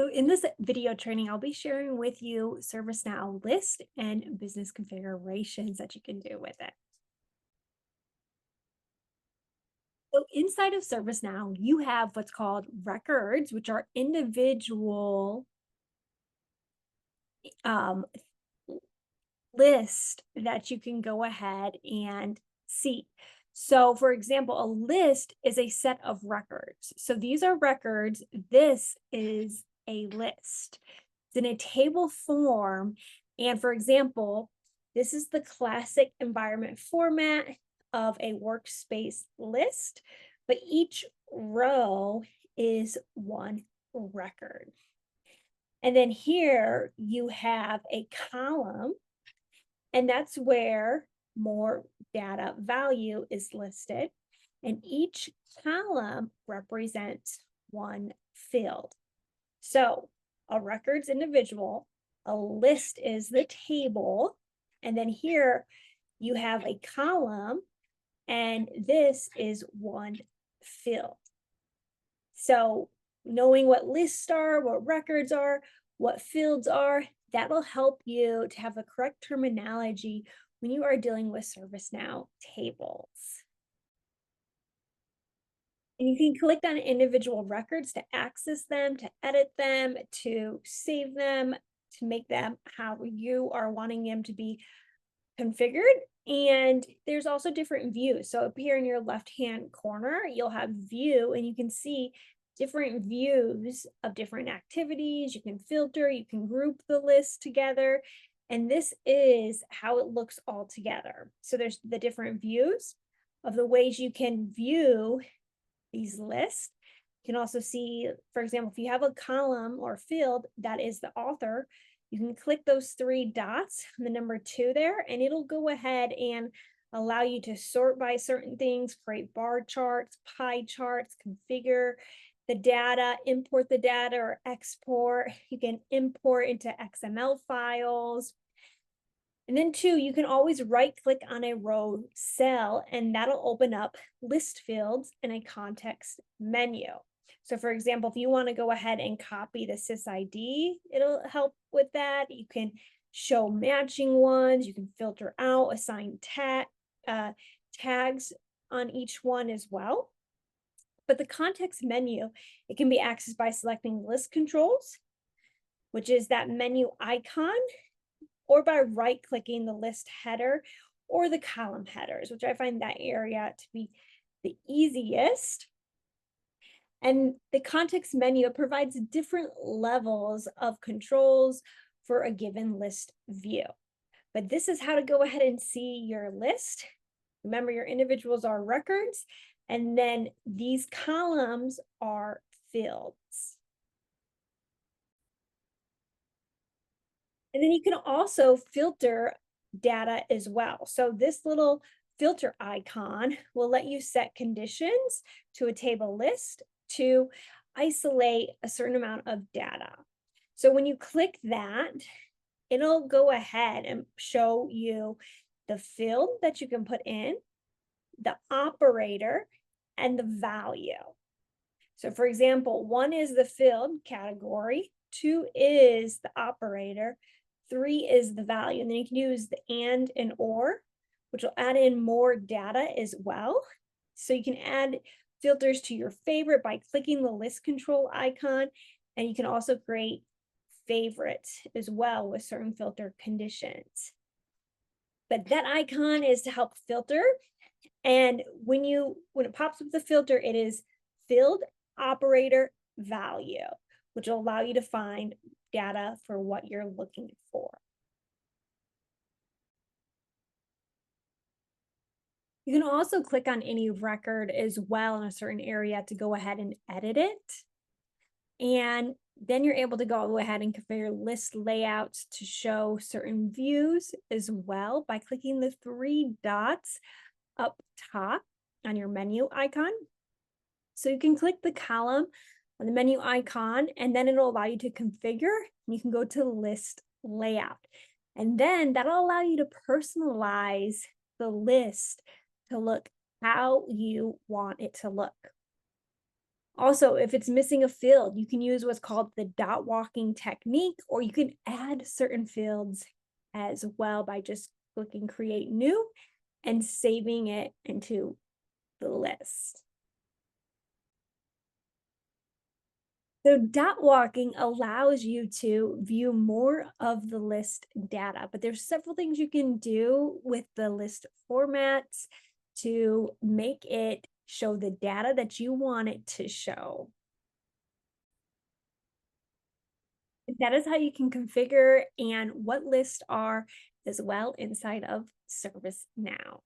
So in this video training, I'll be sharing with you ServiceNow list and business configurations that you can do with it. So inside of ServiceNow, you have what's called records, which are individual um, list that you can go ahead and see. So for example, a list is a set of records. So these are records. This is a list. It's in a table form. And for example, this is the classic environment format of a workspace list, but each row is one record. And then here you have a column, and that's where more data value is listed. And each column represents one field. So a record's individual, a list is the table, and then here you have a column, and this is one field. So knowing what lists are, what records are, what fields are, that'll help you to have the correct terminology when you are dealing with ServiceNow tables. And you can click on individual records to access them, to edit them, to save them, to make them how you are wanting them to be configured. And there's also different views. So up here in your left-hand corner, you'll have view, and you can see different views of different activities. You can filter, you can group the list together, and this is how it looks all together. So there's the different views of the ways you can view these lists. You can also see, for example, if you have a column or field that is the author, you can click those three dots, the number 2 there, and it'll go ahead and allow you to sort by certain things, create bar charts, pie charts, configure the data, import the data or export. You can import into XML files. And then 2, you can always right click on a row cell, and that'll open up list fields in a context menu. So for example, if you want to go ahead and copy the SysID, it'll help with that. You can show matching ones, you can filter out, assign tags on each one as well. But the context menu, it can be accessed by selecting list controls, which is that menu icon, or by right-clicking the list header or the column headers, which I find that area to be the easiest. And the context menu provides different levels of controls for a given list view. But this is how to go ahead and see your list. Remember, your individuals are records, and then these columns are fields. And then you can also filter data as well. So this little filter icon will let you set conditions to a table list to isolate a certain amount of data. So when you click that, it'll go ahead and show you the field that you can put in, the operator, and the value. So for example, 1 is the field category, 2 is the operator, 3 is the value. And then you can use the and or, which will add in more data as well. So you can add filters to your favorite by clicking the list control icon, and you can also create favorites as well with certain filter conditions. But that icon is to help filter, and when it pops up the filter, it is field operator value, which will allow you to find data for what you're looking for. You can also click on any record as well in a certain area to go ahead and edit it. And then you're able to go ahead and configure list layouts to show certain views as well by clicking the 3 dots up top on your menu icon. So you can click the column on the menu icon, and then it'll allow you to configure. You can go to list layout, and then that'll allow you to personalize the list to look how you want it to look. Also, if it's missing a field, you can use what's called the dot walking technique, or you can add certain fields as well by just clicking create new and saving it into the list. So dot walking allows you to view more of the list data, but there's several things you can do with the list formats to make it show the data that you want it to show. That is how you can configure and what lists are as well inside of ServiceNow.